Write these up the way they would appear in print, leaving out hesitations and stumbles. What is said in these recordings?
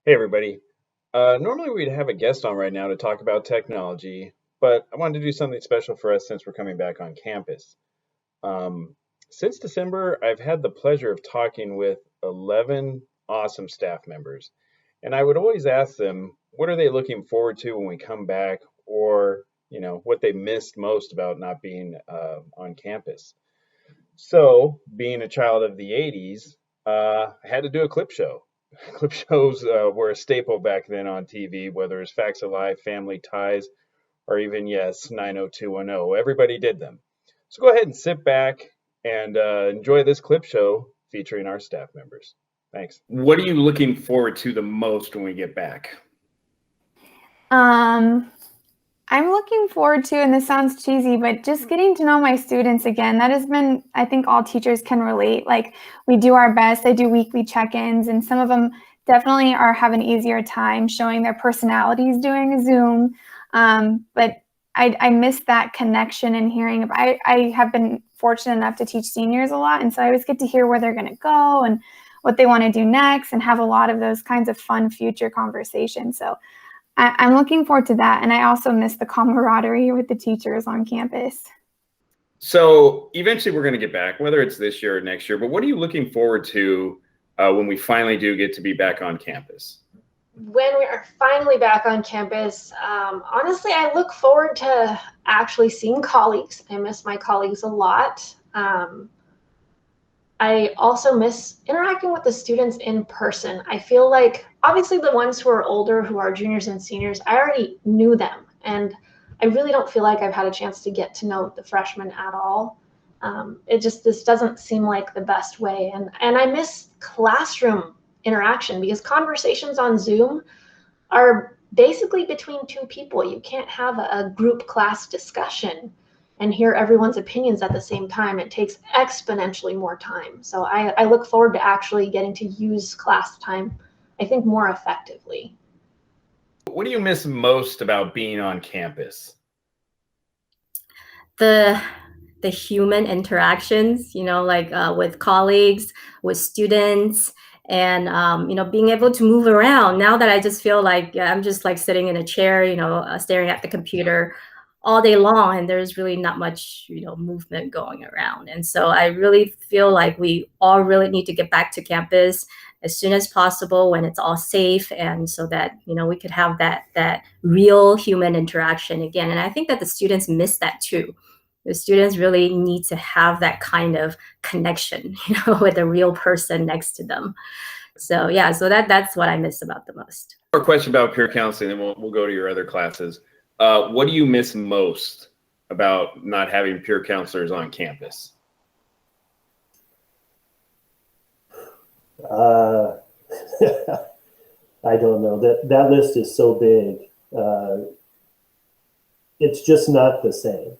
Hey everybody. Normally we'd have a guest on right now to talk about technology, but I wanted to do something special for us since we're coming back on campus. Um, since December, I've had the pleasure of talking with 11 awesome staff members, and I would always ask them, what are they looking forward to when we come back, or what they missed most about not being on campus. So, being a child of the 80s, I had to do a clip show. Clip shows were a staple back then on TV, whether it's Facts of Life, Family Ties, or even, yes, 90210. Everybody did them. So go ahead and sit back and enjoy this clip show featuring our staff members. Thanks. What are you looking forward to the most when we get back? I'm looking forward to, and this sounds cheesy, but just getting to know my students again. That has been, I think all teachers can relate. Like, we do our best. I do weekly check-ins, and some of them definitely are having an easier time showing their personalities doing a Zoom. But I miss that connection and hearing. I have been fortunate enough to teach seniors a lot, and so I always get to hear where they're going to go and what they want to do next, and have a lot of those kinds of fun future conversations. So I'm looking forward to that. And I also miss the camaraderie with the teachers on campus. So eventually we're going to get back, whether it's this year or next year, but what are you looking forward to when we finally do get to be back on campus? When we are finally back on campus, honestly, I look forward to actually seeing colleagues. I miss my colleagues a lot. I also miss interacting with the students in person. I feel like obviously the ones who are older, who are juniors and seniors, I already knew them. And I really don't feel like I've had a chance to get to know the freshmen at all. This doesn't seem like the best way. And I miss classroom interaction, because conversations on Zoom are basically between two people. You can't have a group class discussion and hear everyone's opinions at the same time. It takes exponentially more time. So I look forward to actually getting to use class time, I think, more effectively. What do you miss most about being on campus? The human interactions, like with colleagues, with students, and being able to move around. Now that I just feel like I'm just like sitting in a chair, staring at the computer all day long, and there's really not much movement going around. And so I really feel like we all really need to get back to campus as soon as possible, when it's all safe, and so that we could have that real human interaction again. And I think that the students miss that too. The students really need to have that kind of connection, with a real person next to them. So yeah, so that's what I miss about the most. Our question about peer counseling, and we'll go to your other classes. What do you miss most about not having peer counselors on campus? I don't know. That list is so big. It's just not the same.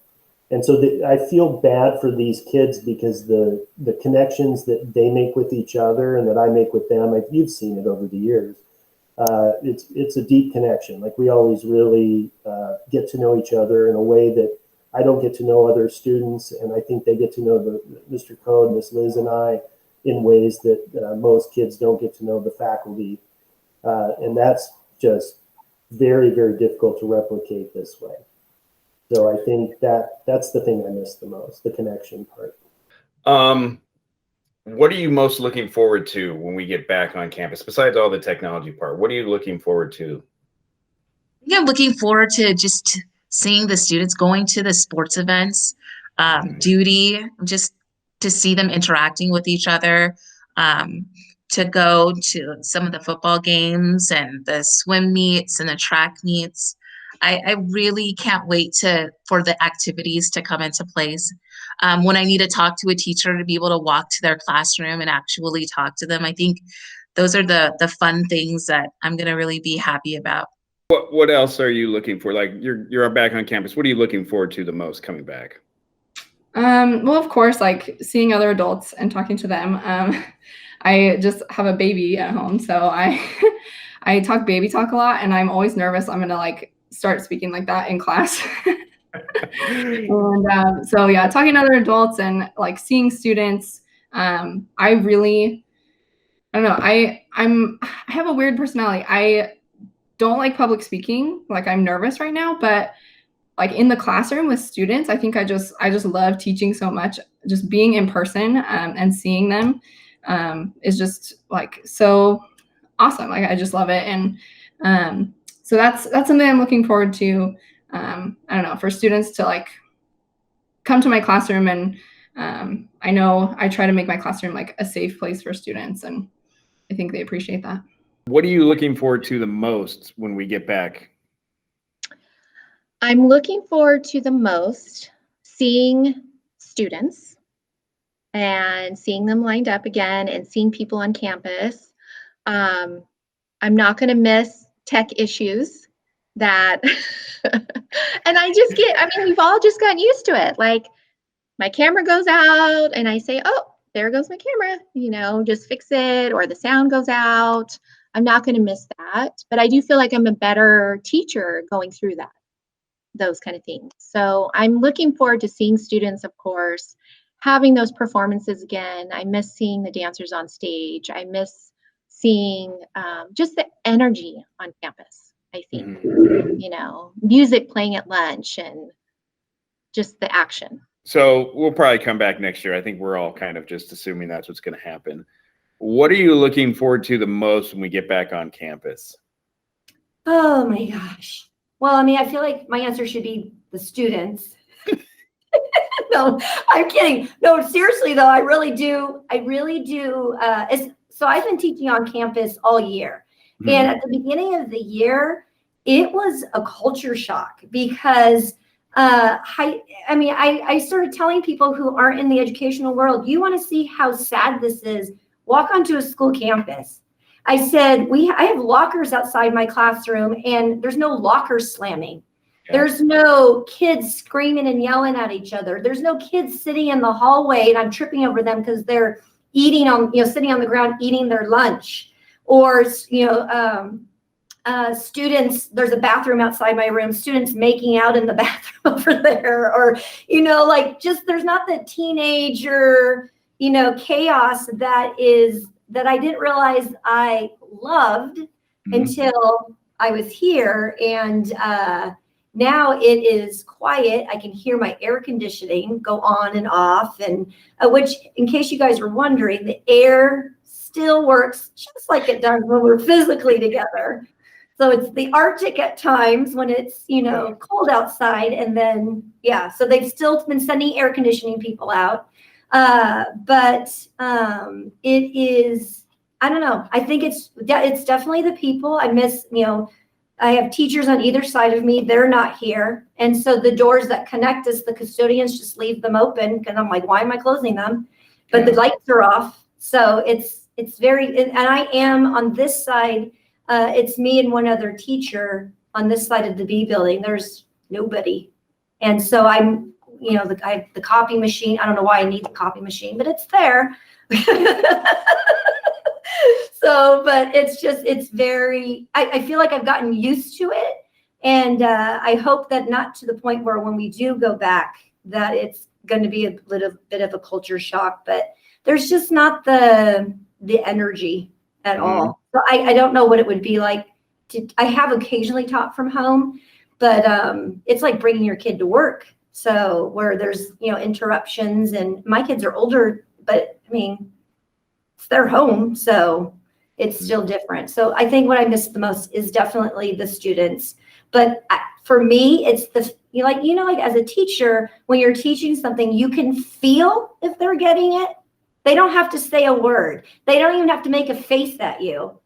And so I feel bad for these kids, because the connections that they make with each other and that I make with them, you've seen it over the years. It's a deep connection. Like, we always really get to know each other in a way that I don't get to know other students, and I think they get to know Mr. Code, Miss Liz, and I in ways that most kids don't get to know the faculty, and that's just very, very difficult to replicate this way. So I think that's the thing I miss the most, the connection part. What are you most looking forward to when we get back on campus, besides all the technology part? What are you looking forward to? I'm looking forward to just seeing the students going to the sports events, duty, just to see them interacting with each other, to go to some of the football games and the swim meets and the track meets. I really can't wait for the activities to come into place. When I need to talk to a teacher, to be able to walk to their classroom and actually talk to them. I think those are the fun things that I'm going to really be happy about. What else are you looking for? Like, you're back on campus. What are you looking forward to the most coming back? Well, of course, like seeing other adults and talking to them. I just have a baby at home, so I talk baby talk a lot, and I'm always nervous I'm gonna start speaking like that in class. And so yeah, talking to other adults and seeing students. I don't know. I have a weird personality. I don't like public speaking. Like, I'm nervous right now, but like in the classroom with students, I think I just love teaching so much. Just being in person and seeing them is just like so awesome. Like, I just love it. And so that's something I'm looking forward to. I don't know, for students to like come to my classroom, and I know I try to make my classroom like a safe place for students, and I think they appreciate that. What are you looking forward to the most when we get back? I'm looking forward to the most seeing students and seeing them lined up again and seeing people on campus. I'm not going to miss tech issues that, and I mean, we've all just gotten used to it. Like, my camera goes out and I say, oh, there goes my camera, you know, just fix it, or the sound goes out. I'm not going to miss that, but I do feel like I'm a better teacher going through those kind of things. So I'm looking forward to seeing students, of course, having those performances again. I miss seeing the dancers on stage. I miss seeing just the energy on campus, I think, you know, music playing at lunch and just the action. So we'll probably come back next year. I think we're all kind of just assuming that's what's going to happen. What are you looking forward to the most when we get back on campus? Oh my gosh. Well, I mean, I feel like my answer should be the students. No, I'm kidding. No, seriously though, I really do. So I've been teaching on campus all year. Mm-hmm. And at the beginning of the year, it was a culture shock because I started telling people who aren't in the educational world, you want to see how sad this is, walk onto a school campus. I said, I have lockers outside my classroom and there's no locker slamming. Yeah. There's no kids screaming and yelling at each other. There's no kids sitting in the hallway and I'm tripping over them because they're sitting on the ground eating their lunch. Or, students, there's a bathroom outside my room, students making out in the bathroom over there. Or, there's not the teenager, chaos that I didn't realize I loved until I was here. And now it is quiet. I can hear my air conditioning go on and off. And which, in case you guys were wondering, the air still works just like it does when we're physically together. So it's the Arctic at times when it's, cold outside. And then, so they've still been sending air conditioning people out. But it is, I don't know. I think it's definitely the people. I miss, I have teachers on either side of me. They're not here. And so the doors that connect us, the custodians just leave them open because I'm like, why am I closing them? But the lights are off. So it's very, and I am on this side. It's me and one other teacher on this side of the B building. There's nobody. And so I'm, I have the copy machine. I don't know why I need the copy machine, but it's there. So, but it's very, I feel like I've gotten used to it. And I hope that not to the point where when we do go back, that it's going to be a little bit of a culture shock, but there's just not the energy at all. So I don't know what it would be like I have occasionally taught from home, but it's like bringing your kid to work. So where there's, interruptions, and my kids are older, but I mean, it's their home. So it's still different. So I think what I miss the most is definitely the students. But for me, it's like as a teacher, when you're teaching something, you can feel if they're getting it. They don't have to say a word. They don't even have to make a face at you.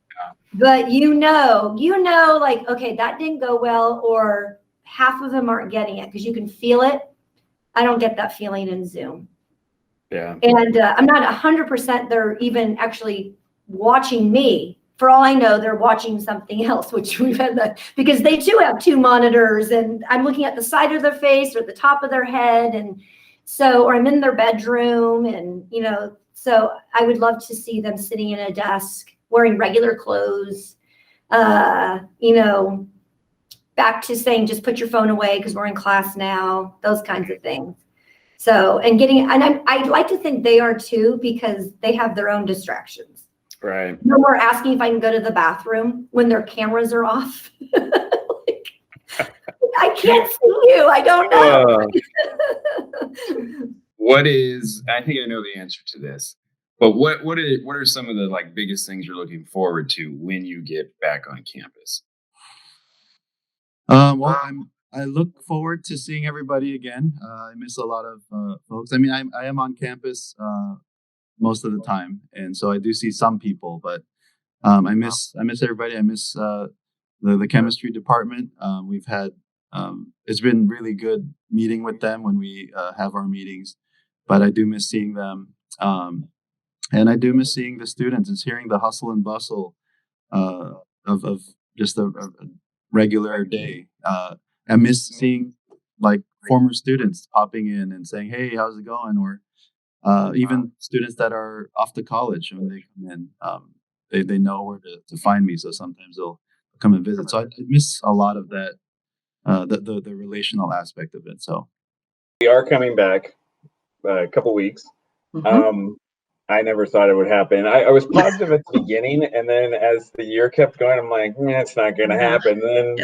But like, okay, that didn't go well, or half of them aren't getting it because you can feel it. I don't get that feeling in Zoom. Yeah. And I'm not 100% they're even actually watching me. For all I know, they're watching something else, which we've had because they too have two monitors, and I'm looking at the side of their face or the top of their head. And so, or I'm in their bedroom, and, so I would love to see them sitting in a desk wearing regular clothes, back to saying, just put your phone away because we're in class now, those kinds of things. So, and I'd like to think they are too, because they have their own distractions. Right. No more asking if I can go to the bathroom when their cameras are off. Like, I can't see you. I don't know. What is, I think I know the answer to this, but what are some of the like biggest things you're looking forward to when you get back on campus? Well, I look forward to seeing everybody again. I miss a lot of folks. I mean, I am on campus most of the time, and so I do see some people. But I miss everybody. I miss the chemistry department. We've had it's been really good meeting with them when we have our meetings, but I do miss seeing them, and I do miss seeing the students and hearing the hustle and bustle of just a regular day. I miss seeing like former students popping in and saying, "Hey, how's it going?" Or even students that are off to college when they come in, they know where to find me. So sometimes they'll come and visit. So I miss a lot of that, the relational aspect of it. So We are coming back a couple weeks. I never thought it would happen. I was positive at the beginning, and then as the year kept going, I'm like, it's not going to happen. Then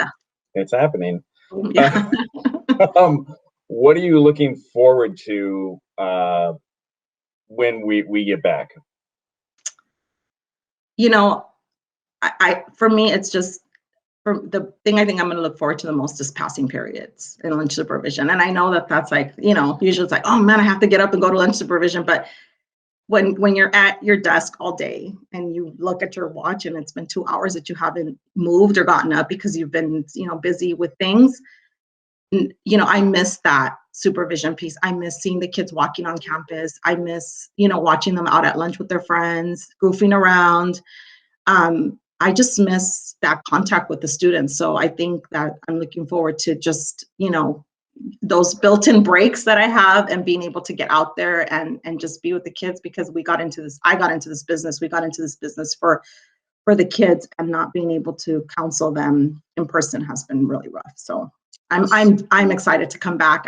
it's happening. Yeah. What are you looking forward to when we get back? You know, I for me, it's just the thing I think I'm going to look forward to the most is passing periods in lunch supervision. And I know that that's like, usually it's like, oh man, I have to get up and go to lunch supervision. But when you're at your desk all day and you look at your watch and it's been 2 hours that you haven't moved or gotten up because you've been, busy with things, I miss that supervision piece. I miss seeing the kids walking on campus. I miss, watching them out at lunch with their friends, goofing around. I just miss that contact with the students. So I think that I'm looking forward to just, those built-in breaks that I have and being able to get out there and just be with the kids, because I got into this business for the kids, and not being able to counsel them in person has been really rough. So I'm excited to come back.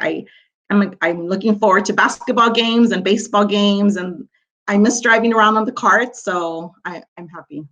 I'm looking forward to basketball games and baseball games, and I miss driving around on the cart. So I'm happy